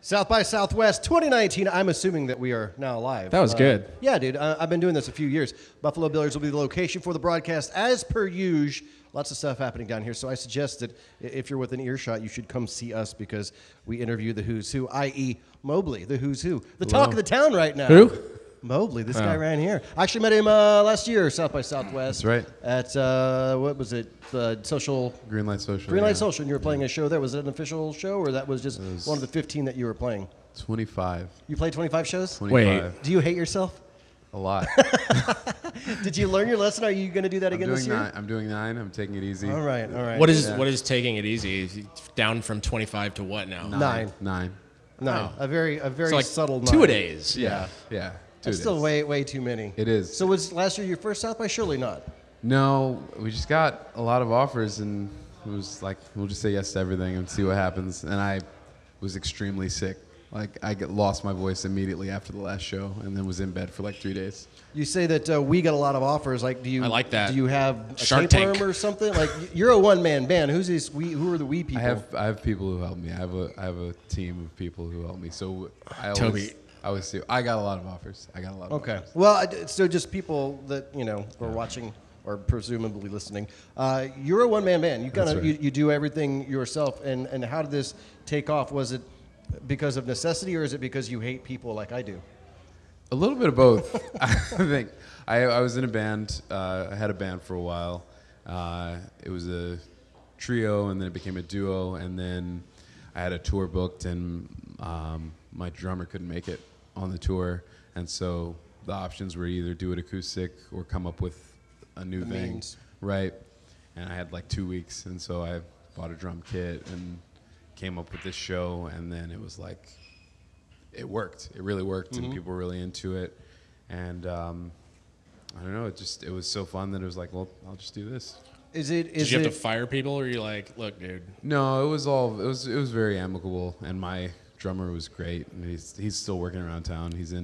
South by Southwest 2019. I'm assuming that we are now live. That was good. Yeah, dude. I've been doing this a few years. Buffalo Billiards will be the location for the broadcast as per usual. Lots of stuff happening down here. So I suggest that if you're within earshot, you should come see us because we interview the who's who, i.e. Mobley, the who's who. The talk of the town right now. Who? Mobley, this guy right here. I actually met him last year, South by Southwest. That's right. At, what was it? Social. Green Light Social. Green Light Social, and you were playing a show there. Was it an official show, or that was just one of the 15 that you were playing? 25. You played 25 shows? 25. Wait. Do you hate yourself? A lot. Did you learn your lesson? Are you going to do that again this year? I'm doing 9. I'm taking it easy. All right, all right. What is taking it easy? Is he down from 25 to what now? 9. 9. Oh. A very So like subtle 9. 2-a-days. Yeah. That's still way too many. It is. So was last year your first South by? Surely not. No, we just got a lot of offers, and it was like, we'll just say yes to everything and see what happens. And I was extremely sick. Like, I lost my voice immediately after the last show, and then was in bed for like 3 days. You say that we got a lot of offers. Like, do you? I like that. Do you have a Shark tapeworm Tank or something? Like, you're a one-man band. Who's this? Who are the we people? I have people who help me. I have a team of people who help me. So Toby. I got a lot of offers. Okay. Well, so just people that are watching or presumably listening. You're a one-man band. You kind of you do everything yourself. And how did this take off? Was it because of necessity, or is it because you hate people like I do? A little bit of both. I think I was in a band. I had a band for a while. It was a trio, and then it became a duo, and then I had a tour booked, and my drummer couldn't make it on the tour, and so the options were either do it acoustic or come up with a new thing. Right. And I had like 2 weeks, and so I bought a drum kit and came up with this show, and then it was like, it worked. It really worked, and people were really into it. And I don't know, it was so fun that it was like, well, I'll just do this. Did you have to fire people, or are you like, look, dude? No, it was very amicable, and my drummer was great, and he's still working around town. He's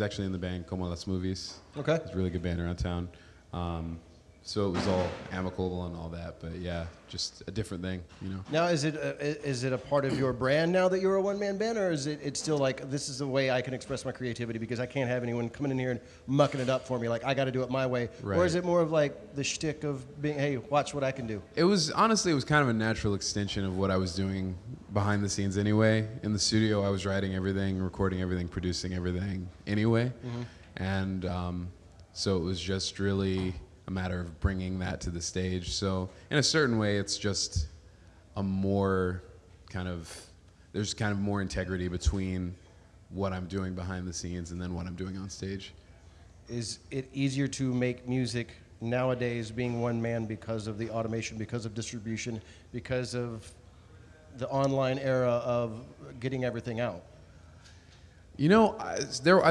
actually in the band Como Las Movies. Okay. It's a really good band around town. So it was all amicable and all that, but yeah, just a different thing, Now, is it a part of your brand now that you're a one-man band, or is it's still like, this is the way I can express my creativity because I can't have anyone coming in here and mucking it up for me, like I got to do it my way? Right. Or is it more of like the shtick of being, hey, watch what I can do? It was kind of a natural extension of what I was doing behind the scenes anyway. In the studio, I was writing everything, recording everything, producing everything anyway. And so it was just really a matter of bringing that to the stage. So in a certain way, it's just there's kind of more integrity between what I'm doing behind the scenes and then what I'm doing on stage. Is it easier to make music nowadays being one man because of the automation, because of distribution, because of the online era of getting everything out? I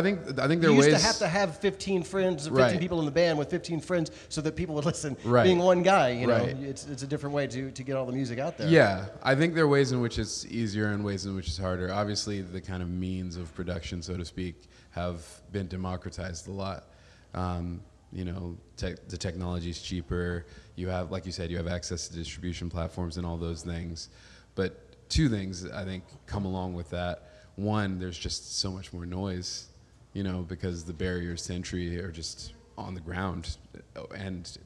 think there you ways. used to have 15 friends, 15 people in the band with 15 friends, so that people would listen. Right. Being one guy, Right. it's a different way to get all the music out there. Yeah, I think there are ways in which it's easier and ways in which it's harder. Obviously, the kind of means of production, so to speak, have been democratized a lot. The technology is cheaper. You have, like you said, you have access to distribution platforms and all those things. But two things I think come along with that. One, there's just so much more noise, because the barriers to entry are just on the ground, and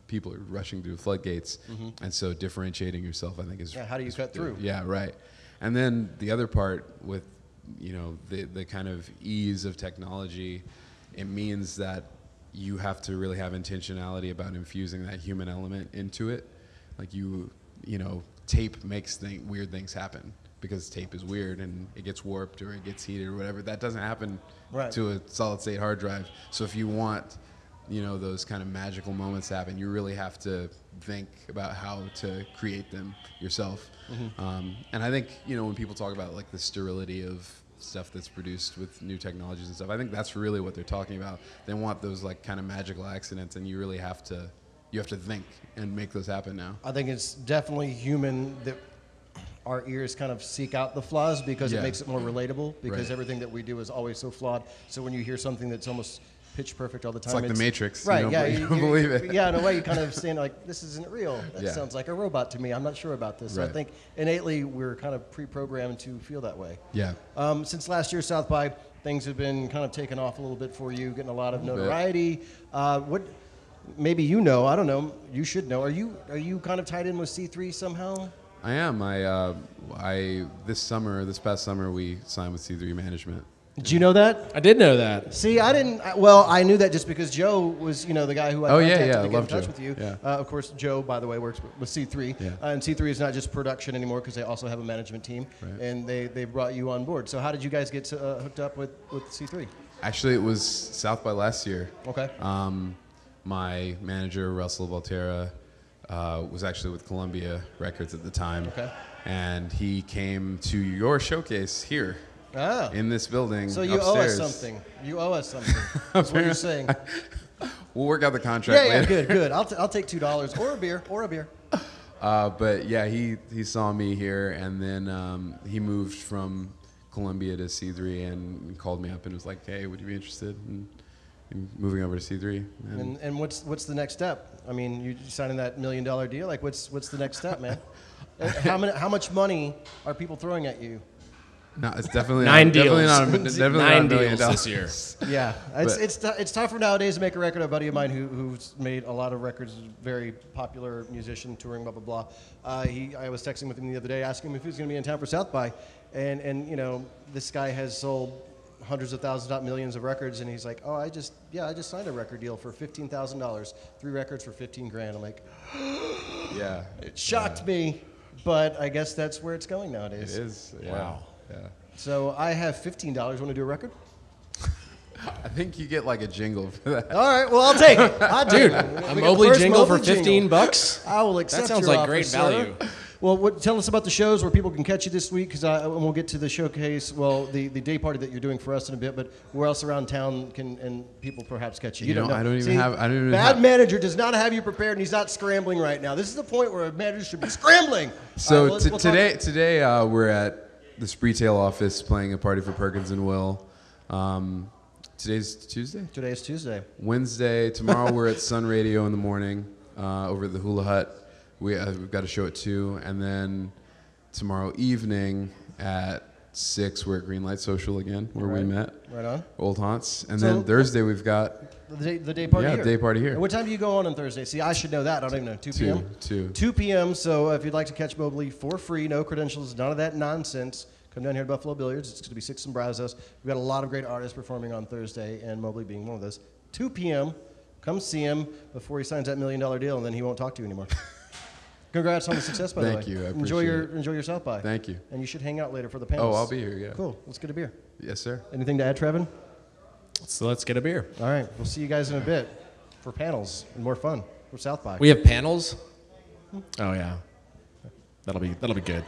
people are rushing through floodgates, and so differentiating yourself, I think, is how do you cut through? Yeah, right. And then the other part with the kind of ease of technology, it means that you have to really have intentionality about infusing that human element into it. Like tape makes weird things happen. Because tape is weird and it gets warped or it gets heated or whatever. That doesn't happen to a solid state hard drive. So if you want, those kind of magical moments to happen, you really have to think about how to create them yourself. And I think, when people talk about like the sterility of stuff that's produced with new technologies and stuff, I think that's really what they're talking about. They want those like kind of magical accidents, and you really have to think and make those happen now. I think it's definitely human that our ears kind of seek out the flaws because it makes it more relatable, because everything that we do is always so flawed. So when you hear something that's almost pitch perfect all the It's time. like the Matrix. Right, You yeah. don't believe it. Yeah, in a way you kind of stand like, this isn't real. That sounds like a robot to me. I'm not sure about this. So I Right. think innately we're kind of pre-programmed to feel that way. Yeah. Since last year, South by, things have been kind of taken off a little bit for you, getting a lot of bit. notoriety. What? Maybe you know. I don't know. You should know. Are you kind of tied in with C3 somehow? I am. I this past summer, we signed with C3 Management. Did you know that? I did know that. See, I didn't. Well, I knew that just because Joe was, the guy who I contacted to get in touch with you. Yeah. Of course, Joe, by the way, works with C3, Yeah. and C3 is not just production anymore because they also have a management team, Right. and they brought you on board. So, how did you guys get hooked up with C3? Actually, it was South by last year. Okay. My manager, Russell Volterra, was actually with Columbia Records at the time. Okay. And he came to your showcase here in this building. So you upstairs. owe us something. You owe us something. That's what you're saying. We'll work out the contract Yeah, later. good. I'll take $2 or a beer. But yeah, he saw me here, and then he moved from Columbia to C3 and called me up and was like, "Hey, would you be interested in moving over to C3?" And what's the next step? I mean, you signing that $1 million deal? Like, what's the next step, man? How much money are people throwing at you? No, it's definitely Nine not, deals. definitely not Nine $1 million deals this year. Yeah, it's tougher nowadays to make a record. A buddy of mine who's made a lot of records, very popular musician, touring, blah blah blah. I was texting with him the other day, asking him if he was going to be in town for South by, and this guy has sold hundreds of thousands, not millions of records, and he's like, "Oh, I just signed a record deal for $15,000, 3 records for $15,000." I'm like, Yeah, it shocked me, but I guess that's where it's going nowadays. it is. Yeah. Wow. Yeah. So I have $15. Want to do a record? I think you get like a jingle for that. All right, well, I'll take it. Dude, a Mobley jingle for $15? I will accept That sounds your like offer, great sir. value. Well, tell us about the shows where people can catch you this week, because and we'll get to the showcase. Well, the day party that you're doing for us in a bit. But where else around town can people perhaps catch you? You know, I don't even have. Bad manager does not have you prepared, and he's not scrambling right now. This is the point where a manager should be scrambling. So All right, we'll talk- today we're at the Spreetail office playing a party for Perkins and Will. Today's Tuesday? Today is Tuesday. Wednesday. Tomorrow we're at Sun Radio in the morning over at the Hula Hut. We've got a show at 2. And then tomorrow evening at 6 we're at Greenlight Social again, where we met. Right on. Old haunts. And So- then Thursday we've got The day party Yeah, here. day party here. And what time do you go on Thursday? See, I should know that. I don't even know. 2 p.m.? 2 p.m. So if you'd like to catch Mobley for free, no credentials, none of that nonsense, come down here to Buffalo Billiards. It's going to be 6 in Brazos. We've got a lot of great artists performing on Thursday, and Mobley being one of those. 2 p.m. Come see him before he signs that $1 million deal, and then he won't talk to you anymore. Congrats on the success, by the way. Thank you. I Enjoy appreciate your South by. Thank you. And you should hang out later for the panels. Oh, I'll be here, yeah. Cool. Let's get a beer. Yes, sir. Anything to add, Trevin? So let's get a beer. All right. We'll see you guys in a bit for panels and more fun for South by. We have panels? Oh, yeah. That'll be good.